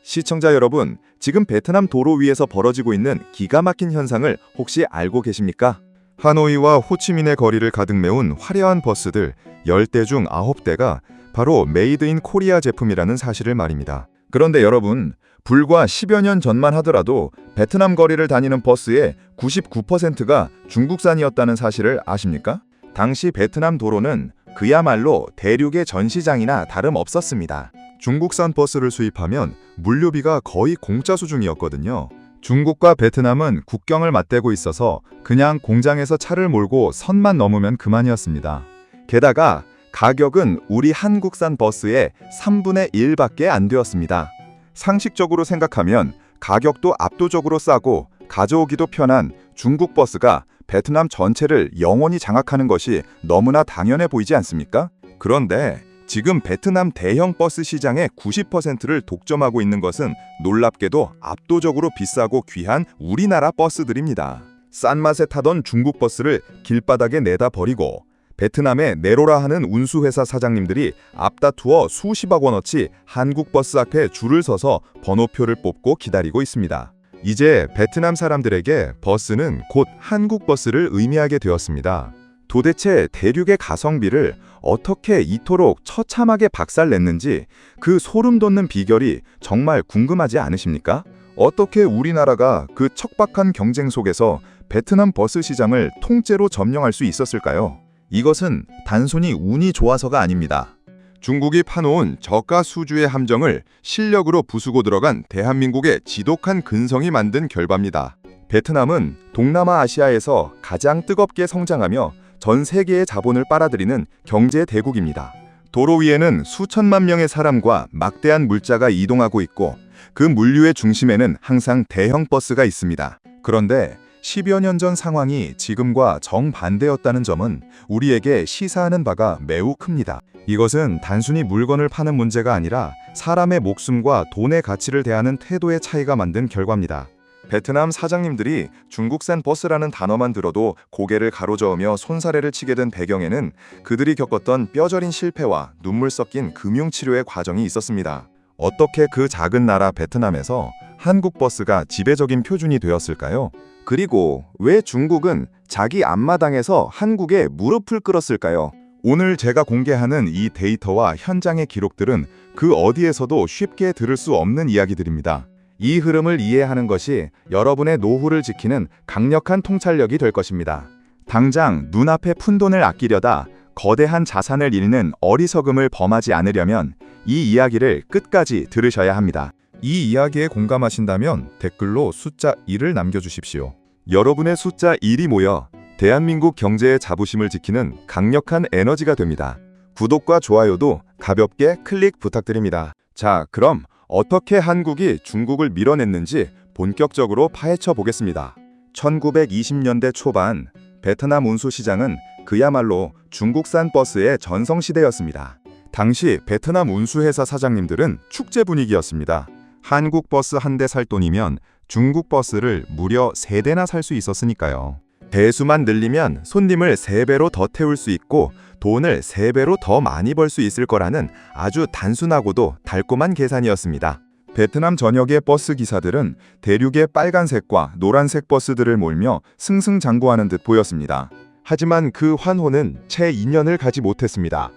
시청자 여러분, 지금 베트남 도로 위에서 벌어지고 있는 기가 막힌 현상을 혹시 알고 계십니까? 하노이와 호치민의 거리를 가득 메운 화려한 버스들 10대 중 9대가 바로 메이드 인 코리아 제품이라는 사실을 말입니다. 그런데 여러분, 불과 10여 년 전만 하더라도 베트남 거리를 다니는 버스의 99%가 중국산이었다는 사실을 아십니까? 당시 베트남 도로는 그야말로 대륙의 전시장이나 다름없었습니다. 중국산 버스를 수입하면 물류비가 거의 공짜 수준이었거든요. 중국과 베트남은 국경을 맞대고 있어서 그냥 공장에서 차를 몰고 선만 넘으면 그만이었습니다. 게다가 가격은 우리 한국산 버스의 3분의 1밖에 안 되었습니다. 상식적으로 생각하면 가격도 압도적으로 싸고 가져오기도 편한 중국 버스가 베트남 전체를 영원히 장악하는 것이 너무나 당연해 보이지 않습니까? 그런데 지금 베트남 대형 버스 시장의 90%를 독점하고 있는 것은 놀랍게도 압도적으로 비싸고 귀한 우리나라 버스들입니다. 싼 맛에 타던 중국 버스를 길바닥에 내다 버리고 베트남의 네로라 하는 운수회사 사장님들이 앞다투어 수십억 원어치 한국 버스 앞에 줄을 서서 번호표를 뽑고 기다리고 있습니다. 이제 베트남 사람들에게 버스는 곧 한국 버스를 의미하게 되었습니다. 도대체 대륙의 가성비를 어떻게 이토록 처참하게 박살냈는지 그 소름 돋는 비결이 정말 궁금하지 않으십니까? 어떻게 우리나라가 그 척박한 경쟁 속에서 베트남 버스 시장을 통째로 점령할 수 있었을까요? 이것은 단순히 운이 좋아서가 아닙니다. 중국이 파놓은 저가 수주의 함정을 실력으로 부수고 들어간 대한민국의 지독한 근성이 만든 결과입니다. 베트남은 동남아 아시아에서 가장 뜨겁게 성장하며 전 세계의 자본을 빨아들이는 경제 대국입니다. 도로 위에는 수천만 명의 사람과 막대한 물자가 이동하고 있고 그 물류의 중심에는 항상 대형 버스가 있습니다. 그런데 10여 년 전 상황이 지금과 정반대였다는 점은 우리에게 시사하는 바가 매우 큽니다. 이것은 단순히 물건을 파는 문제가 아니라 사람의 목숨과 돈의 가치를 대하는 태도의 차이가 만든 결과입니다. 베트남 사장님들이 중국산 버스라는 단어만 들어도 고개를 가로저으며 손사래를 치게 된 배경에는 그들이 겪었던 뼈저린 실패와 눈물 섞인 금융치료의 과정이 있었습니다. 어떻게 그 작은 나라 베트남에서 한국 버스가 지배적인 표준이 되었을까요? 그리고 왜 중국은 자기 앞마당에서 한국에 무릎을 꿇었을까요? 오늘 제가 공개하는 이 데이터와 현장의 기록들은 그 어디에서도 쉽게 들을 수 없는 이야기들입니다. 이 흐름을 이해하는 것이 여러분의 노후를 지키는 강력한 통찰력이 될 것입니다. 당장 눈앞의 푼돈을 아끼려다 거대한 자산을 잃는 어리석음을 범하지 않으려면 이 이야기를 끝까지 들으셔야 합니다. 이 이야기에 공감하신다면 댓글로 숫자 1을 남겨주십시오. 여러분의 숫자 1이 모여 대한민국 경제의 자부심을 지키는 강력한 에너지가 됩니다. 구독과 좋아요도 가볍게 클릭 부탁드립니다. 자, 그럼 어떻게 한국이 중국을 밀어냈는지 본격적으로 파헤쳐 보겠습니다. 1920년대 초반 베트남 운수시장은 그야말로 중국산 버스의 전성시대였습니다. 당시 베트남 운수회사 사장님들은 축제 분위기였습니다. 한국 버스 한 대 살 돈이면 중국 버스를 무려 3대나 살 수 있었으니까요. 대수만 늘리면 손님을 3배로 더 태울 수 있고 돈을 3배로 더 많이 벌 수 있을 거라는 아주 단순하고도 달콤한 계산이었습니다. 베트남 전역의 버스 기사들은 대륙의 빨간색과 노란색 버스들을 몰며 승승장구하는 듯 보였습니다. 하지만 그 환호는 채 2년을 가지 못했습니다.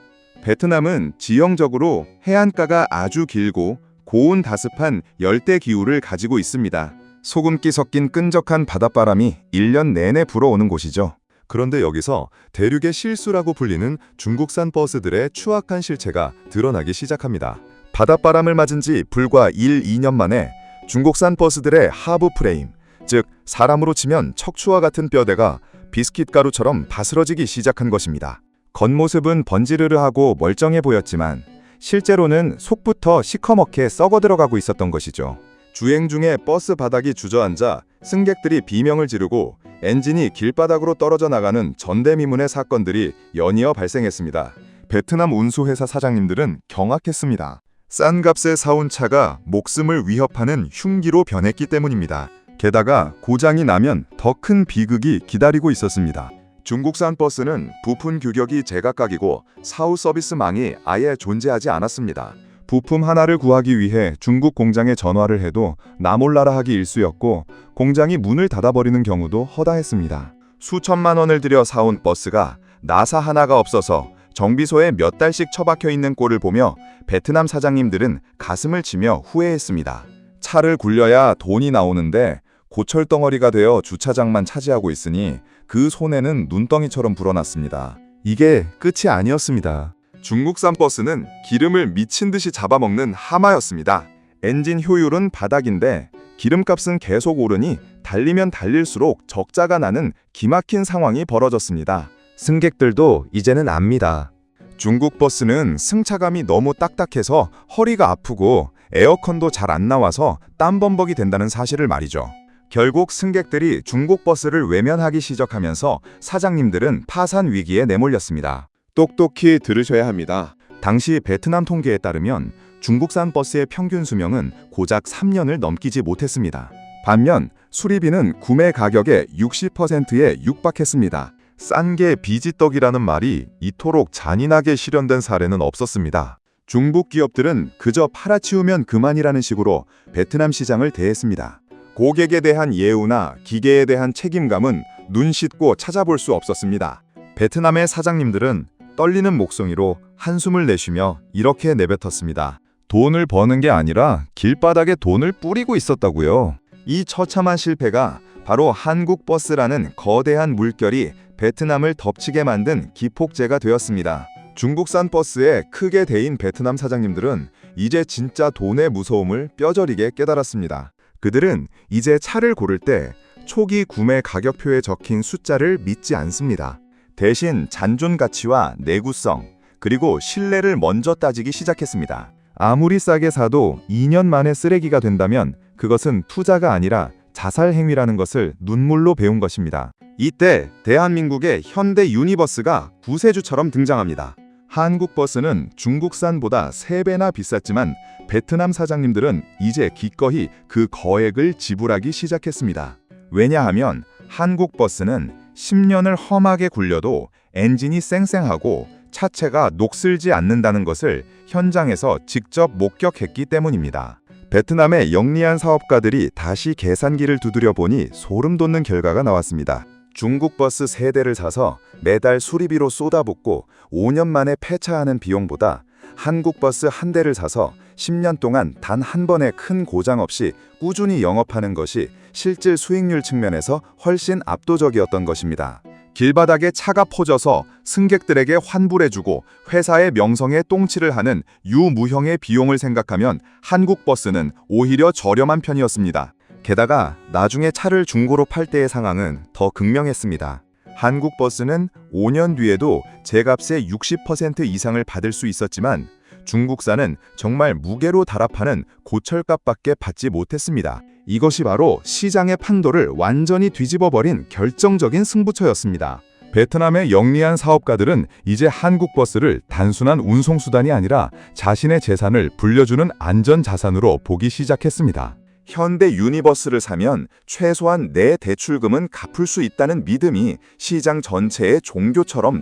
베트남은 지형적으로 해안가가 아주 길고 고온 다습한 열대 기후를 가지고 있습니다. 소금기 섞인 끈적한 바닷바람이 1년 내내 불어오는 곳이죠. 그런데 여기서 대륙의 실수라고 불리는 중국산 버스들의 추악한 실체가 드러나기 시작합니다. 바닷바람을 맞은 지 불과 1, 2년 만에 중국산 버스들의 하부 프레임, 즉 사람으로 치면 척추와 같은 뼈대가 비스킷 가루처럼 바스러지기 시작한 것입니다. 겉모습은 번지르르하고 멀쩡해 보였지만 실제로는 속부터 시커멓게 썩어 들어가고 있었던 것이죠. 주행 중에 버스 바닥이 주저앉아 승객들이 비명을 지르고 엔진이 길바닥으로 떨어져 나가는 전대미문의 사건들이 연이어 발생했습니다. 베트남 운수회사 사장님들은 경악했습니다. 싼 값에 사온 차가 목숨을 위협하는 흉기로 변했기 때문입니다. 게다가 고장이 나면 더 큰 비극이 기다리고 있었습니다. 중국산 버스는 부품 규격이 제각각이고 사후 서비스망이 아예 존재하지 않았습니다. 부품 하나를 구하기 위해 중국 공장에 전화를 해도 나몰라라 하기 일쑤였고 공장이 문을 닫아버리는 경우도 허다했습니다. 수천만 원을 들여 사온 버스가 나사 하나가 없어서 정비소에 몇 달씩 처박혀 있는 꼴을 보며 베트남 사장님들은 가슴을 치며 후회했습니다. 차를 굴려야 돈이 나오는데 고철덩어리가 되어 주차장만 차지하고 있으니 그 손해는 눈덩이처럼 불어났습니다. 이게 끝이 아니었습니다. 중국산 버스는 기름을 미친 듯이 잡아먹는 하마였습니다. 엔진 효율은 바닥인데 기름값은 계속 오르니 달리면 달릴수록 적자가 나는 기막힌 상황이 벌어졌습니다. 승객들도 이제는 압니다. 중국 버스는 승차감이 너무 딱딱해서 허리가 아프고 에어컨도 잘 안 나와서 땀범벅이 된다는 사실을 말이죠. 결국 승객들이 중국 버스를 외면하기 시작하면서 사장님들은 파산 위기에 내몰렸습니다. 똑똑히 들으셔야 합니다. 당시 베트남 통계에 따르면 중국산 버스의 평균 수명은 고작 3년을 넘기지 못했습니다. 반면 수리비는 구매 가격의 60%에 육박했습니다. 싼 게 비지떡이라는 말이 이토록 잔인하게 실현된 사례는 없었습니다. 중국 기업들은 그저 팔아치우면 그만이라는 식으로 베트남 시장을 대했습니다. 고객에 대한 예우나 기계에 대한 책임감은 눈 씻고 찾아볼 수 없었습니다. 베트남의 사장님들은 떨리는 목소리로 한숨을 내쉬며 이렇게 내뱉었습니다. 돈을 버는 게 아니라 길바닥에 돈을 뿌리고 있었다고요. 이 처참한 실패가 바로 한국버스라는 거대한 물결이 베트남을 덮치게 만든 기폭제가 되었습니다. 중국산 버스에 크게 대인 베트남 사장님들은 이제 진짜 돈의 무서움을 뼈저리게 깨달았습니다. 그들은 이제 차를 고를 때 초기 구매 가격표에 적힌 숫자를 믿지 않습니다. 대신 잔존 가치와 내구성, 그리고 신뢰를 먼저 따지기 시작했습니다. 아무리 싸게 사도 2년 만에 쓰레기가 된다면 그것은 투자가 아니라 자살 행위라는 것을 눈물로 배운 것입니다. 이때 대한민국의 현대 유니버스가 구세주처럼 등장합니다. 한국 버스는 중국산보다 3배나 비쌌지만 베트남 사장님들은 이제 기꺼이 그 거액을 지불하기 시작했습니다. 왜냐하면 한국 버스는 10년을 험하게 굴려도 엔진이 쌩쌩하고 차체가 녹슬지 않는다는 것을 현장에서 직접 목격했기 때문입니다. 베트남의 영리한 사업가들이 다시 계산기를 두드려 보니 소름 돋는 결과가 나왔습니다. 중국 버스 3대를 사서 매달 수리비로 쏟아붓고 5년 만에 폐차하는 비용보다 한국 버스 1대를 사서 10년 동안 단 한 번의 큰 고장 없이 꾸준히 영업하는 것이 실질 수익률 측면에서 훨씬 압도적이었던 것입니다. 길바닥에 차가 퍼져서 승객들에게 환불해주고 회사의 명성에 똥칠을 하는 유무형의 비용을 생각하면 한국 버스는 오히려 저렴한 편이었습니다. 게다가 나중에 차를 중고로 팔 때의 상황은 더 극명했습니다. 한국 버스는 5년 뒤에도 제값의 60% 이상을 받을 수 있었지만 중국산은 정말 무게로 달합하는 고철값밖에 받지 못했습니다. 이것이 바로 시장의 판도를 완전히 뒤집어버린 결정적인 승부처였습니다. 베트남의 영리한 사업가들은 이제 한국 버스를 단순한 운송수단이 아니라 자신의 재산을 불려주는 안전자산으로 보기 시작했습니다. 현대 유니버스를 사면 최소한 내 대출금은 갚을 수 있다는 믿음이 시장 전체에 종교처럼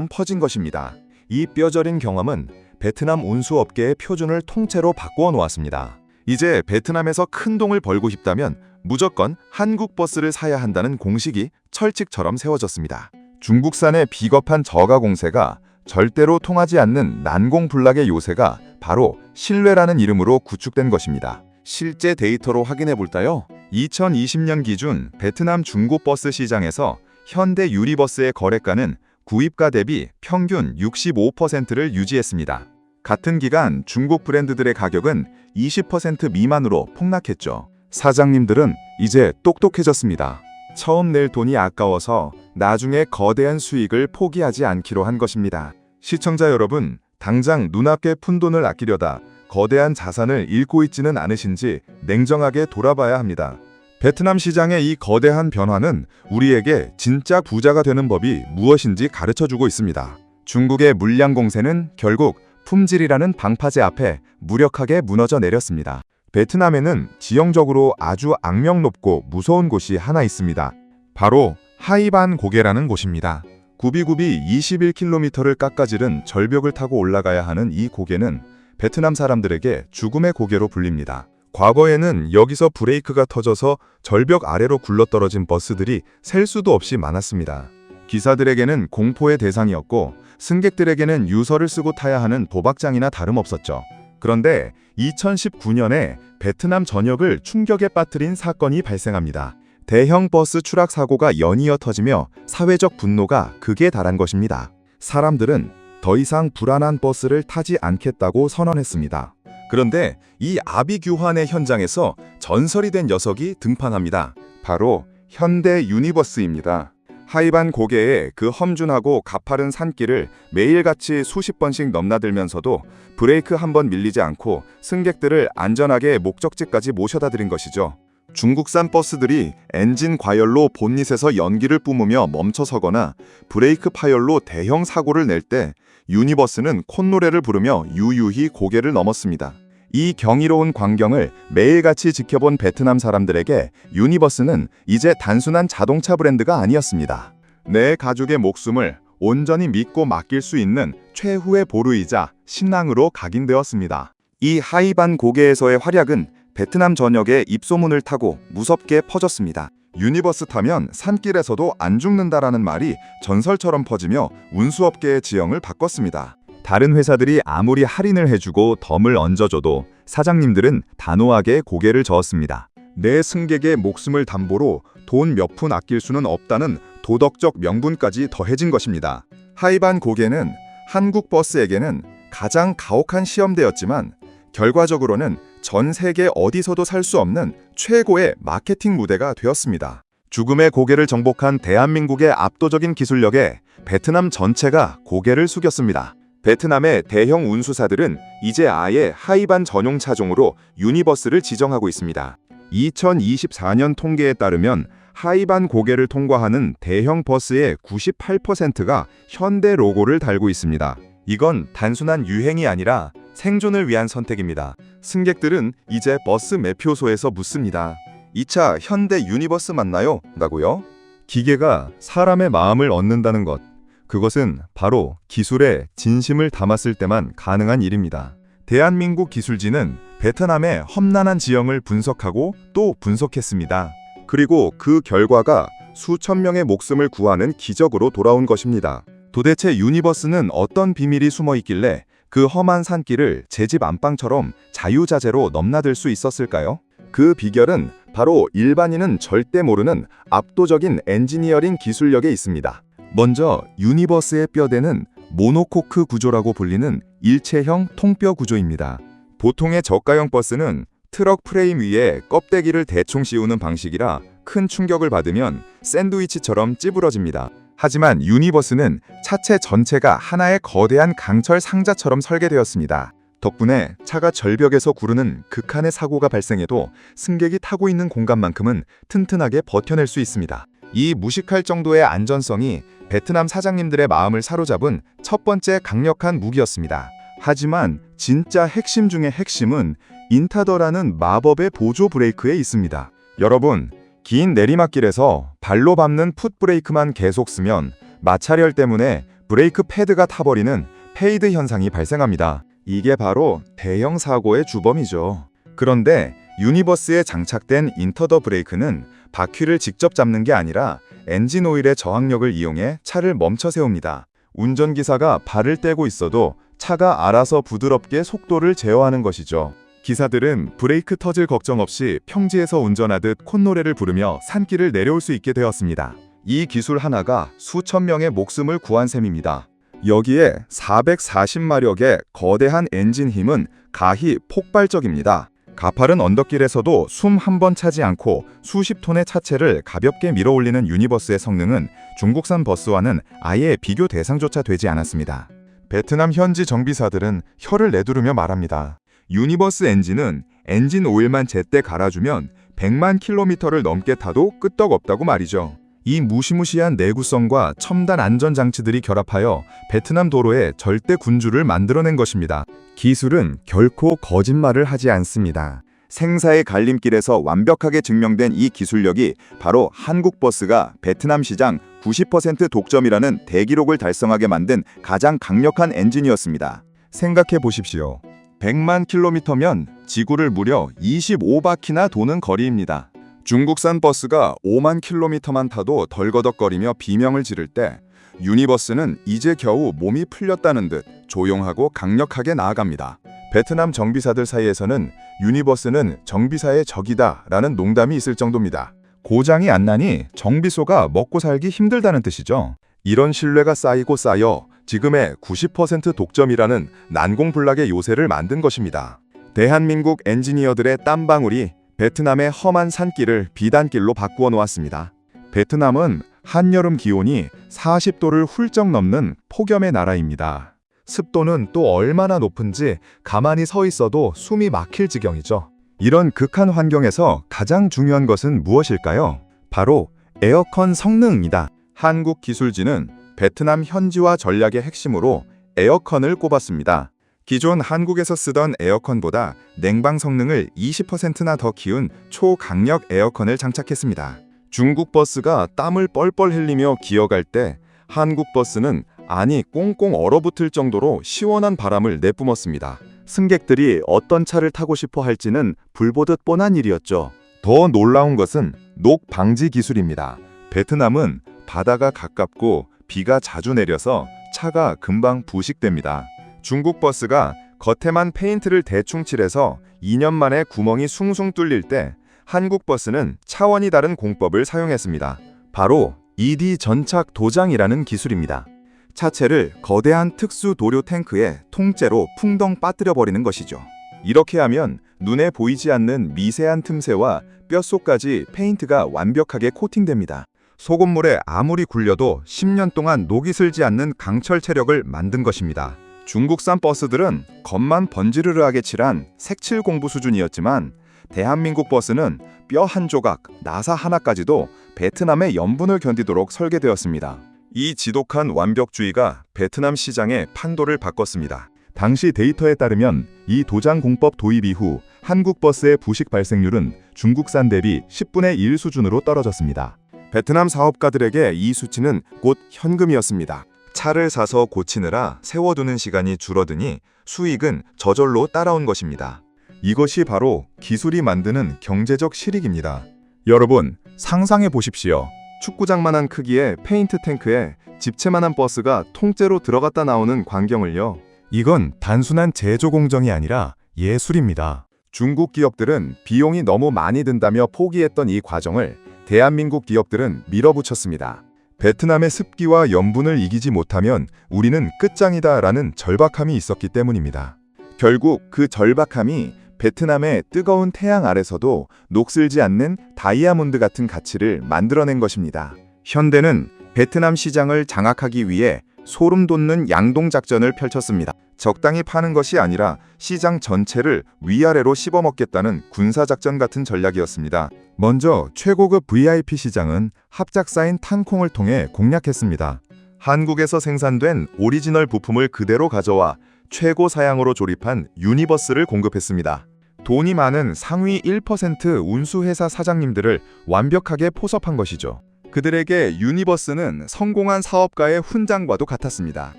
퍼진 것입니다. 이 뼈저린 경험은 베트남 운수업계의 표준을 통째로 바꾸어 놓았습니다. 이제 베트남에서 큰 돈을 벌고 싶다면 무조건 한국 버스를 사야 한다는 공식이 철칙처럼 세워졌습니다. 중국산의 비겁한 저가 공세가 절대로 통하지 않는 난공불락의 요새가 바로 신뢰라는 이름으로 구축된 것입니다. 실제 데이터로 확인해 볼까요? 2020년 기준 베트남 중고버스 시장에서 현대 유니버스의 거래가는 구입가 대비 평균 65%를 유지했습니다. 같은 기간 중국 브랜드들의 가격은 20% 미만으로 폭락했죠. 사장님들은 이제 똑똑해졌습니다. 처음 낼 돈이 아까워서 나중에 거대한 수익을 포기하지 않기로 한 것입니다. 시청자 여러분, 당장 눈앞의 푼돈을 아끼려다 거대한 자산을 잃고 있지는 않으신지 냉정하게 돌아봐야 합니다. 베트남 시장의 이 거대한 변화는 우리에게 진짜 부자가 되는 법이 무엇인지 가르쳐주고 있습니다. 중국의 물량 공세는 결국 품질이라는 방파제 앞에 무력하게 무너져 내렸습니다. 베트남에는 지형적으로 아주 악명 높고 무서운 곳이 하나 있습니다. 바로 하이반 고개라는 곳입니다. 굽이굽이 21km를 깎아지른 절벽을 타고 올라가야 하는 이 고개는 베트남 사람들에게 죽음의 고개로 불립니다. 과거에는 여기서 브레이크가 터져서 절벽 아래로 굴러떨어진 버스들이 셀 수도 없이 많았습니다. 기사들에게는 공포의 대상이었고 승객들에게는 유서를 쓰고 타야 하는 도박장이나 다름없었죠. 그런데 2019년에 베트남 전역을 충격에 빠뜨린 사건이 발생합니다. 대형 버스 추락 사고가 연이어 터지며 사회적 분노가 극에 달한 것입니다. 사람들은 더 이상 불안한 버스를 타지 않겠다고 선언했습니다. 그런데 이 아비규환의 현장에서 전설이 된 녀석이 등판합니다. 바로 현대 유니버스입니다. 하이반 고개에 그 험준하고 가파른 산길을 매일같이 수십 번씩 넘나들면서도 브레이크 한 번 밀리지 않고 승객들을 안전하게 목적지까지 모셔다 드린 것이죠. 중국산 버스들이 엔진 과열로 본닛에서 연기를 뿜으며 멈춰서거나 브레이크 파열로 대형 사고를 낼 때 유니버스는 콧노래를 부르며 유유히 고개를 넘었습니다. 이 경이로운 광경을 매일같이 지켜본 베트남 사람들에게 유니버스는 이제 단순한 자동차 브랜드가 아니었습니다. 내 가족의 목숨을 온전히 믿고 맡길 수 있는 최후의 보루이자 신랑으로 각인되었습니다. 이 하이반 고개에서의 활약은 베트남 전역에 입소문을 타고 무섭게 퍼졌습니다. 유니버스 타면 산길에서도 안 죽는다라는 말이 전설처럼 퍼지며 운수업계의 지형을 바꿨습니다. 다른 회사들이 아무리 할인을 해주고 덤을 얹어줘도 사장님들은 단호하게 고개를 저었습니다. 내 승객의 목숨을 담보로 돈 몇 푼 아낄 수는 없다는 도덕적 명분까지 더해진 것입니다. 하이반 고개는 한국 버스에게는 가장 가혹한 시험대였지만 결과적으로는 전 세계 어디서도 살 수 없는 최고의 마케팅 무대가 되었습니다. 죽음의 고개를 정복한 대한민국의 압도적인 기술력에 베트남 전체가 고개를 숙였습니다. 베트남의 대형 운수사들은 이제 아예 하이반 전용 차종으로 유니버스를 지정하고 있습니다. 2024년 통계에 따르면 하이반 고개를 통과하는 대형 버스의 98%가 현대 로고를 달고 있습니다. 이건 단순한 유행이 아니라 생존을 위한 선택입니다. 승객들은 이제 버스 매표소에서 묻습니다. 이 차 현대 유니버스 맞나요? 라고요? 기계가 사람의 마음을 얻는다는 것. 그것은 바로 기술에 진심을 담았을 때만 가능한 일입니다. 대한민국 기술진은 베트남의 험난한 지형을 분석하고 또 분석했습니다. 그리고 그 결과가 수천 명의 목숨을 구하는 기적으로 돌아온 것입니다. 도대체 유니버스는 어떤 비밀이 숨어 있길래 그 험한 산길을 제 집 안방처럼 자유자재로 넘나들 수 있었을까요? 그 비결은 바로 일반인은 절대 모르는 압도적인 엔지니어링 기술력에 있습니다. 먼저 유니버스의 뼈대는 모노코크 구조라고 불리는 일체형 통뼈 구조입니다. 보통의 저가형 버스는 트럭 프레임 위에 껍데기를 대충 씌우는 방식이라 큰 충격을 받으면 샌드위치처럼 찌부러집니다. 하지만 유니버스는 차체 전체가 하나의 거대한 강철 상자처럼 설계되었습니다. 덕분에 차가 절벽에서 구르는 극한의 사고가 발생해도 승객이 타고 있는 공간만큼은 튼튼하게 버텨낼 수 있습니다. 이 무식할 정도의 안전성이 베트남 사장님들의 마음을 사로잡은 첫 번째 강력한 무기였습니다. 하지만 진짜 핵심 중의 핵심은 인타더라는 마법의 보조 브레이크에 있습니다. 여러분, 긴 내리막길에서 발로 밟는 풋브레이크만 계속 쓰면 마찰열 때문에 브레이크 패드가 타버리는 페이드 현상이 발생합니다. 이게 바로 대형 사고의 주범이죠. 그런데 유니버스에 장착된 인터더 브레이크는 바퀴를 직접 잡는 게 아니라 엔진 오일의 저항력을 이용해 차를 멈춰 세웁니다. 운전기사가 발을 떼고 있어도 차가 알아서 부드럽게 속도를 제어하는 것이죠. 기사들은 브레이크 터질 걱정 없이 평지에서 운전하듯 콧노래를 부르며 산길을 내려올 수 있게 되었습니다. 이 기술 하나가 수천 명의 목숨을 구한 셈입니다. 여기에 440마력의 거대한 엔진 힘은 가히 폭발적입니다. 가파른 언덕길에서도 숨 한 번 차지 않고 수십 톤의 차체를 가볍게 밀어올리는 유니버스의 성능은 중국산 버스와는 아예 비교 대상조차 되지 않았습니다. 베트남 현지 정비사들은 혀를 내두르며 말합니다. 유니버스 엔진은 엔진 오일만 제때 갈아주면 100만 킬로미터를 넘게 타도 끄떡없다고 말이죠. 이 무시무시한 내구성과 첨단 안전장치들이 결합하여 베트남 도로에 절대 군주를 만들어낸 것입니다. 기술은 결코 거짓말을 하지 않습니다. 생사의 갈림길에서 완벽하게 증명된 이 기술력이 바로 한국 버스가 베트남 시장 90% 독점이라는 대기록을 달성하게 만든 가장 강력한 엔진이었습니다. 생각해 보십시오. 100만 킬로미터면 지구를 무려 25바퀴나 도는 거리입니다. 중국산 버스가 5만 킬로미터만 타도 덜거덕거리며 비명을 지를 때 유니버스는 이제 겨우 몸이 풀렸다는 듯 조용하고 강력하게 나아갑니다. 베트남 정비사들 사이에서는 유니버스는 정비사의 적이다 라는 농담이 있을 정도입니다. 고장이 안 나니 정비소가 먹고 살기 힘들다는 뜻이죠. 이런 신뢰가 쌓이고 쌓여 지금의 90% 독점이라는 난공불락의 요새를 만든 것입니다. 대한민국 엔지니어들의 땀방울이 베트남의 험한 산길을 비단길로 바꾸어 놓았습니다. 베트남은 한여름 기온이 40도를 훌쩍 넘는 폭염의 나라입니다. 습도는 또 얼마나 높은지 가만히 서 있어도 숨이 막힐 지경이죠. 이런 극한 환경에서 가장 중요한 것은 무엇일까요? 바로 에어컨 성능입니다. 한국기술진은 베트남 현지화 전략의 핵심으로 에어컨을 꼽았습니다. 기존 한국에서 쓰던 에어컨보다 냉방 성능을 20%나 더 키운 초강력 에어컨을 장착했습니다. 중국 버스가 땀을 뻘뻘 흘리며 기어갈 때 한국 버스는 안이 꽁꽁 얼어붙을 정도로 시원한 바람을 내뿜었습니다. 승객들이 어떤 차를 타고 싶어 할지는 불보듯 뻔한 일이었죠. 더 놀라운 것은 녹 방지 기술입니다. 베트남은 바다가 가깝고 비가 자주 내려서 차가 금방 부식됩니다. 중국 버스가 겉에만 페인트를 대충 칠해서 2년 만에 구멍이 숭숭 뚫릴 때 한국 버스는 차원이 다른 공법을 사용했습니다. 바로 ED 전착 도장이라는 기술입니다. 차체를 거대한 특수 도료 탱크에 통째로 풍덩 빠뜨려 버리는 것이죠. 이렇게 하면 눈에 보이지 않는 미세한 틈새와 뼛속까지 페인트가 완벽하게 코팅됩니다. 소금물에 아무리 굴려도 10년 동안 녹이 슬지 않는 강철 체력을 만든 것입니다. 중국산 버스들은 겉만 번지르르하게 칠한 색칠 공부 수준이었지만 대한민국 버스는 뼈 한 조각, 나사 하나까지도 베트남의 염분을 견디도록 설계되었습니다. 이 지독한 완벽주의가 베트남 시장의 판도를 바꿨습니다. 당시 데이터에 따르면 이 도장 공법 도입 이후 한국 버스의 부식 발생률은 중국산 대비 10분의 1 수준으로 떨어졌습니다. 베트남 사업가들에게 이 수치는 곧 현금이었습니다. 차를 사서 고치느라 세워두는 시간이 줄어드니 수익은 저절로 따라온 것입니다. 이것이 바로 기술이 만드는 경제적 실익입니다. 여러분, 상상해 보십시오. 축구장만한 크기의 페인트 탱크에 집채만한 버스가 통째로 들어갔다 나오는 광경을요. 이건 단순한 제조 공정이 아니라 예술입니다. 중국 기업들은 비용이 너무 많이 든다며 포기했던 이 과정을 대한민국 기업들은 밀어붙였습니다. 베트남의 습기와 염분을 이기지 못하면 우리는 끝장이다라는 절박함이 있었기 때문입니다. 결국 그 절박함이 베트남의 뜨거운 태양 아래서도 녹슬지 않는 다이아몬드 같은 가치를 만들어낸 것입니다. 현대는 베트남 시장을 장악하기 위해 소름 돋는 양동 작전을 펼쳤습니다. 적당히 파는 것이 아니라 시장 전체를 위아래로 씹어먹겠다는 군사작전 같은 전략이었습니다. 먼저 최고급 VIP 시장은 합작사인 탕콩을 통해 공략했습니다. 한국에서 생산된 오리지널 부품을 그대로 가져와 최고 사양으로 조립한 유니버스를 공급했습니다. 돈이 많은 상위 1% 운수회사 사장님들을 완벽하게 포섭한 것이죠. 그들에게 유니버스는 성공한 사업가의 훈장과도 같았습니다.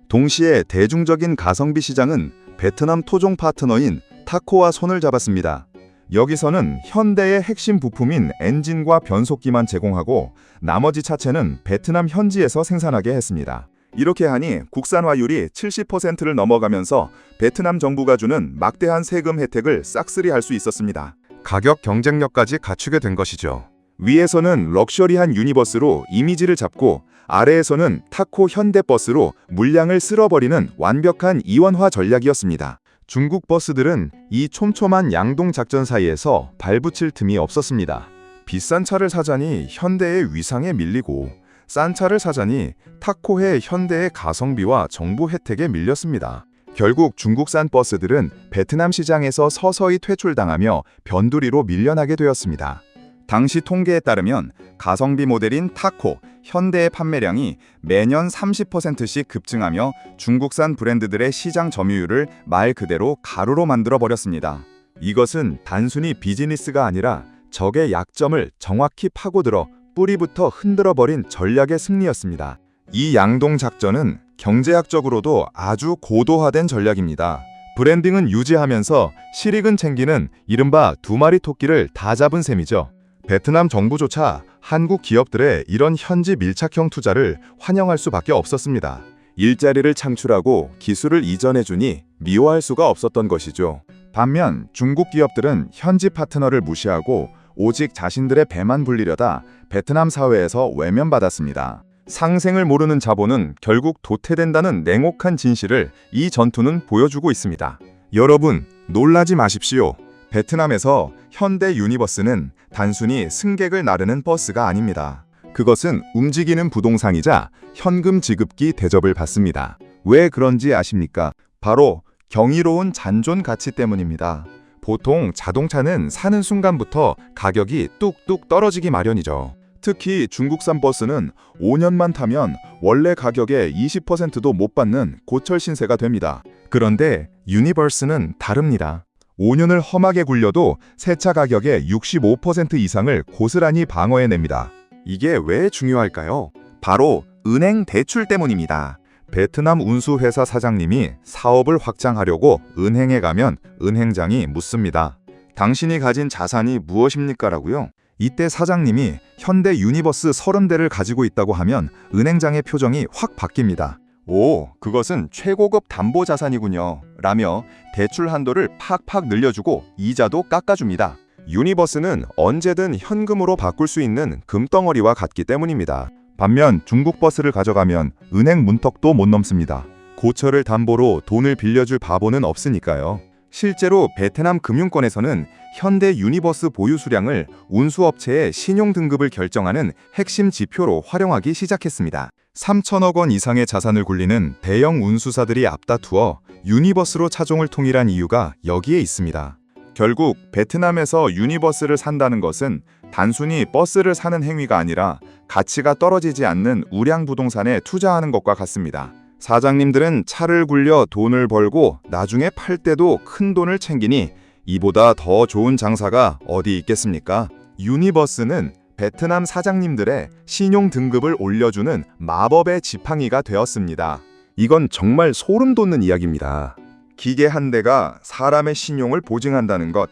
동시에 대중적인 가성비 시장은 베트남 토종 파트너인 타코와 손을 잡았습니다. 여기서는 현대의 핵심 부품인 엔진과 변속기만 제공하고 나머지 차체는 베트남 현지에서 생산하게 했습니다. 이렇게 하니 국산화율이 70%를 넘어가면서 베트남 정부가 주는 막대한 세금 혜택을 싹쓸이 할 수 있었습니다. 가격 경쟁력까지 갖추게 된 것이죠. 위에서는 럭셔리한 유니버스로 이미지를 잡고 아래에서는 타코 현대버스로 물량을 쓸어버리는 완벽한 이원화 전략이었습니다. 중국 버스들은 이 촘촘한 양동 작전 사이에서 발붙일 틈이 없었습니다. 비싼 차를 사자니 현대의 위상에 밀리고 싼 차를 사자니 타코의 현대의 가성비와 정부 혜택에 밀렸습니다. 결국 중국산 버스들은 베트남 시장에서 서서히 퇴출당하며 변두리로 밀려나게 되었습니다. 당시 통계에 따르면 가성비 모델인 타코, 현대의 판매량이 매년 30%씩 급증하며 중국산 브랜드들의 시장 점유율을 말 그대로 가루로 만들어 버렸습니다. 이것은 단순히 비즈니스가 아니라 적의 약점을 정확히 파고들어 뿌리부터 흔들어버린 전략의 승리였습니다. 이 양동 작전은 경제학적으로도 아주 고도화된 전략입니다. 브랜딩은 유지하면서 실익은 챙기는 이른바 두 마리 토끼를 다 잡은 셈이죠. 베트남 정부조차 한국 기업들의 이런 현지 밀착형 투자를 환영할 수밖에 없었습니다. 일자리를 창출하고 기술을 이전해주니 미워할 수가 없었던 것이죠. 반면 중국 기업들은 현지 파트너를 무시하고 오직 자신들의 배만 불리려다 베트남 사회에서 외면받았습니다. 상생을 모르는 자본은 결국 도태된다는 냉혹한 진실을 이 전투는 보여주고 있습니다. 여러분, 놀라지 마십시오. 베트남에서 현대 유니버스는 단순히 승객을 나르는 버스가 아닙니다. 그것은 움직이는 부동산이자 현금 지급기 대접을 받습니다. 왜 그런지 아십니까? 바로 경이로운 잔존 가치 때문입니다. 보통 자동차는 사는 순간부터 가격이 뚝뚝 떨어지기 마련이죠. 특히 중국산 버스는 5년만 타면 원래 가격의 20%도 못 받는 고철 신세가 됩니다. 그런데 유니버스는 다릅니다. 5년을 험하게 굴려도 세차 가격의 65% 이상을 고스란히 방어해냅니다. 이게 왜 중요할까요? 바로 은행 대출 때문입니다. 베트남 운수회사 사장님이 사업을 확장하려고 은행에 가면 은행장이 묻습니다. 당신이 가진 자산이 무엇입니까? 라고요. 이때 사장님이 현대 유니버스 30대를 가지고 있다고 하면 은행장의 표정이 확 바뀝니다. 오, 그것은 최고급 담보 자산이군요. 라며 대출 한도를 팍팍 늘려주고 이자도 깎아줍니다. 유니버스는 언제든 현금으로 바꿀 수 있는 금덩어리와 같기 때문입니다. 반면 중국 버스를 가져가면 은행 문턱도 못 넘습니다. 고철을 담보로 돈을 빌려줄 바보는 없으니까요. 실제로 베트남 금융권에서는 현대 유니버스 보유 수량을 운수업체의 신용 등급을 결정하는 핵심 지표로 활용하기 시작했습니다. 3천억 원 이상의 자산을 굴리는 대형 운수사들이 앞다투어 유니버스로 차종을 통일한 이유가 여기에 있습니다. 결국 베트남에서 유니버스를 산다는 것은 단순히 버스를 사는 행위가 아니라 가치가 떨어지지 않는 우량 부동산에 투자하는 것과 같습니다. 사장님들은 차를 굴려 돈을 벌고 나중에 팔 때도 큰 돈을 챙기니 이보다 더 좋은 장사가 어디 있겠습니까? 유니버스는 베트남 사장님들의 신용 등급을 올려주는 마법의 지팡이가 되었습니다. 이건 정말 소름 돋는 이야기입니다. 기계 한 대가 사람의 신용을 보증한다는 것,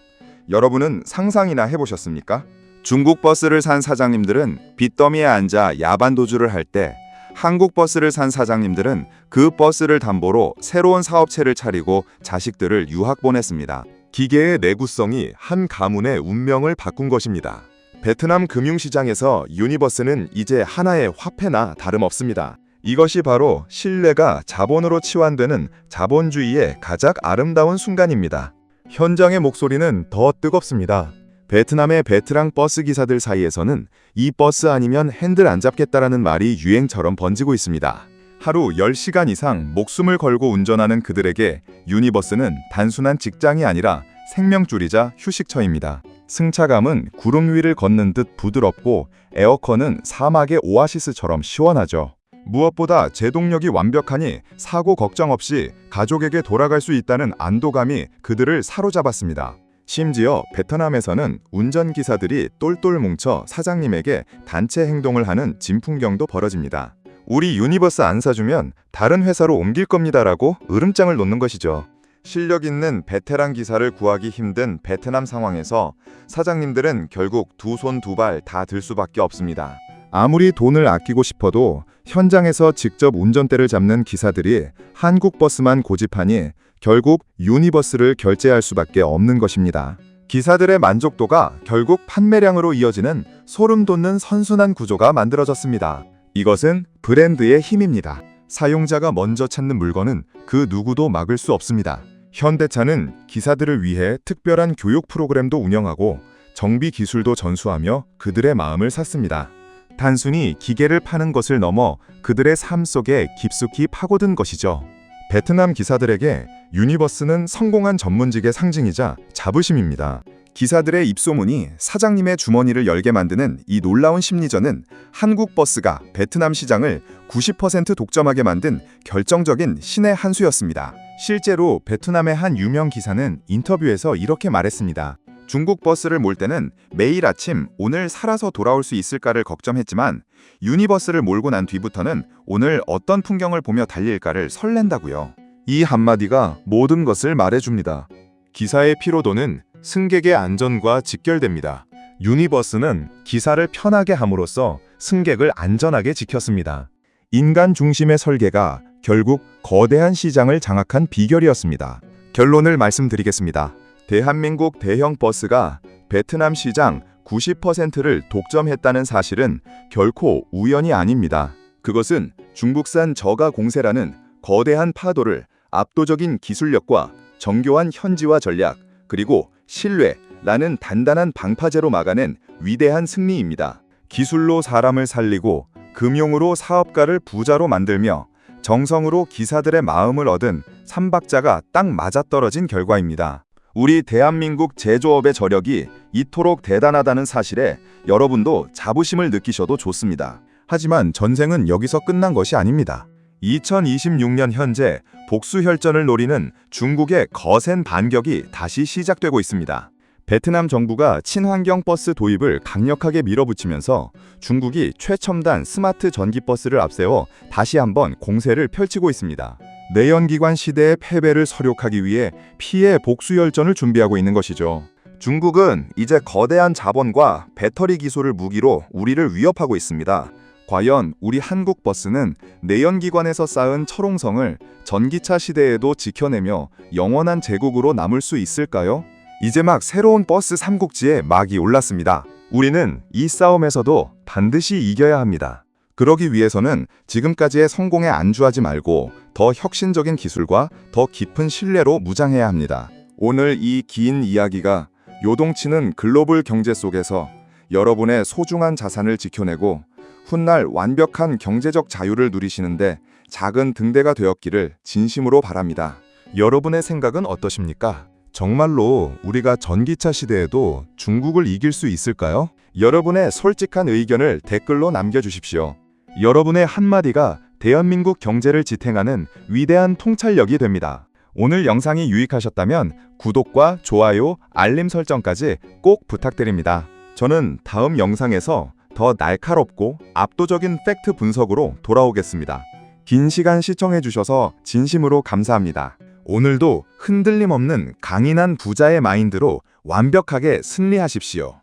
여러분은 상상이나 해보셨습니까? 중국 버스를 산 사장님들은 빚더미에 앉아 야반 도주를 할 때 한국 버스를 산 사장님들은 그 버스를 담보로 새로운 사업체를 차리고 자식들을 유학 보냈습니다. 기계의 내구성이 한 가문의 운명을 바꾼 것입니다. 베트남 금융시장에서 유니버스는 이제 하나의 화폐나 다름없습니다. 이것이 바로 신뢰가 자본으로 치환되는 자본주의의 가장 아름다운 순간입니다. 현장의 목소리는 더 뜨겁습니다. 베트남의 베테랑 버스 기사들 사이에서는 이 버스 아니면 핸들 안 잡겠다라는 말이 유행처럼 번지고 있습니다. 하루 10시간 이상 목숨을 걸고 운전하는 그들에게 유니버스는 단순한 직장이 아니라 생명줄이자 휴식처입니다. 승차감은 구름 위를 걷는 듯 부드럽고 에어컨은 사막의 오아시스처럼 시원하죠. 무엇보다 제동력이 완벽하니 사고 걱정 없이 가족에게 돌아갈 수 있다는 안도감이 그들을 사로잡았습니다. 심지어 베트남에서는 운전기사들이 똘똘 뭉쳐 사장님에게 단체 행동을 하는 진풍경도 벌어집니다. 우리 유니버스 안 사주면 다른 회사로 옮길 겁니다라고 으름장을 놓는 것이죠. 실력 있는 베테랑 기사를 구하기 힘든 베트남 상황에서 사장님들은 결국 두 손 두 발 다 들 수밖에 없습니다. 아무리 돈을 아끼고 싶어도 현장에서 직접 운전대를 잡는 기사들이 한국 버스만 고집하니 결국 유니버스를 결제할 수밖에 없는 것입니다. 기사들의 만족도가 결국 판매량으로 이어지는 소름 돋는 선순환 구조가 만들어졌습니다. 이것은 브랜드의 힘입니다. 사용자가 먼저 찾는 물건은 그 누구도 막을 수 없습니다. 현대차는 기사들을 위해 특별한 교육 프로그램도 운영하고 정비 기술도 전수하며 그들의 마음을 샀습니다. 단순히 기계를 파는 것을 넘어 그들의 삶 속에 깊숙이 파고든 것이죠. 베트남 기사들에게 유니버스는 성공한 전문직의 상징이자 자부심입니다. 기사들의 입소문이 사장님의 주머니를 열게 만드는 이 놀라운 심리전은 한국 버스가 베트남 시장을 90% 독점하게 만든 결정적인 신의 한 수였습니다. 실제로 베트남의 한 유명 기사는 인터뷰에서 이렇게 말했습니다. 중국 버스를 몰 때는 매일 아침 오늘 살아서 돌아올 수 있을까를 걱정했지만 유니버스를 몰고 난 뒤부터는 오늘 어떤 풍경을 보며 달릴까를 설렌다고요. 이 한마디가 모든 것을 말해줍니다. 기사의 피로도는 승객의 안전과 직결됩니다. 유니버스는 기사를 편하게 함으로써 승객을 안전하게 지켰습니다. 인간 중심의 설계가 결국 거대한 시장을 장악한 비결이었습니다. 결론을 말씀드리겠습니다. 대한민국 대형 버스가 베트남 시장 90%를 독점했다는 사실은 결코 우연이 아닙니다. 그것은 중국산 저가 공세라는 거대한 파도를 압도적인 기술력과 정교한 현지화 전략, 그리고 신뢰라는 단단한 방파제로 막아낸 위대한 승리입니다. 기술로 사람을 살리고 금융으로 사업가를 부자로 만들며 정성으로 기사들의 마음을 얻은 삼박자가 딱 맞아떨어진 결과입니다. 우리 대한민국 제조업의 저력이 이토록 대단하다는 사실에 여러분도 자부심을 느끼셔도 좋습니다. 하지만 전쟁은 여기서 끝난 것이 아닙니다. 2026년 현재 복수혈전을 노리는 중국의 거센 반격이 다시 시작되고 있습니다. 베트남 정부가 친환경 버스 도입을 강력하게 밀어붙이면서 중국이 최첨단 스마트 전기버스를 앞세워 다시 한번 공세를 펼치고 있습니다. 내연기관 시대의 패배를 설욕하기 위해 피해 복수혈전을 준비하고 있는 것이죠. 중국은 이제 거대한 자본과 배터리 기술을 무기로 우리를 위협하고 있습니다. 과연 우리 한국 버스는 내연기관에서 쌓은 철옹성을 전기차 시대에도 지켜내며 영원한 제국으로 남을 수 있을까요? 이제 막 새로운 버스 삼국지에 막이 올랐습니다. 우리는 이 싸움에서도 반드시 이겨야 합니다. 그러기 위해서는 지금까지의 성공에 안주하지 말고 더 혁신적인 기술과 더 깊은 신뢰로 무장해야 합니다. 오늘 이 긴 이야기가 요동치는 글로벌 경제 속에서 여러분의 소중한 자산을 지켜내고 훗날 완벽한 경제적 자유를 누리시는데 작은 등대가 되었기를 진심으로 바랍니다. 여러분의 생각은 어떠십니까? 정말로 우리가 전기차 시대에도 중국을 이길 수 있을까요? 여러분의 솔직한 의견을 댓글로 남겨주십시오. 여러분의 한마디가 대한민국 경제를 지탱하는 위대한 통찰력이 됩니다. 오늘 영상이 유익하셨다면 구독과 좋아요, 알림 설정까지 꼭 부탁드립니다. 저는 다음 영상에서 더 날카롭고 압도적인 팩트 분석으로 돌아오겠습니다. 긴 시간 시청해주셔서 진심으로 감사합니다. 오늘도 흔들림 없는 강인한 부자의 마인드로 완벽하게 승리하십시오.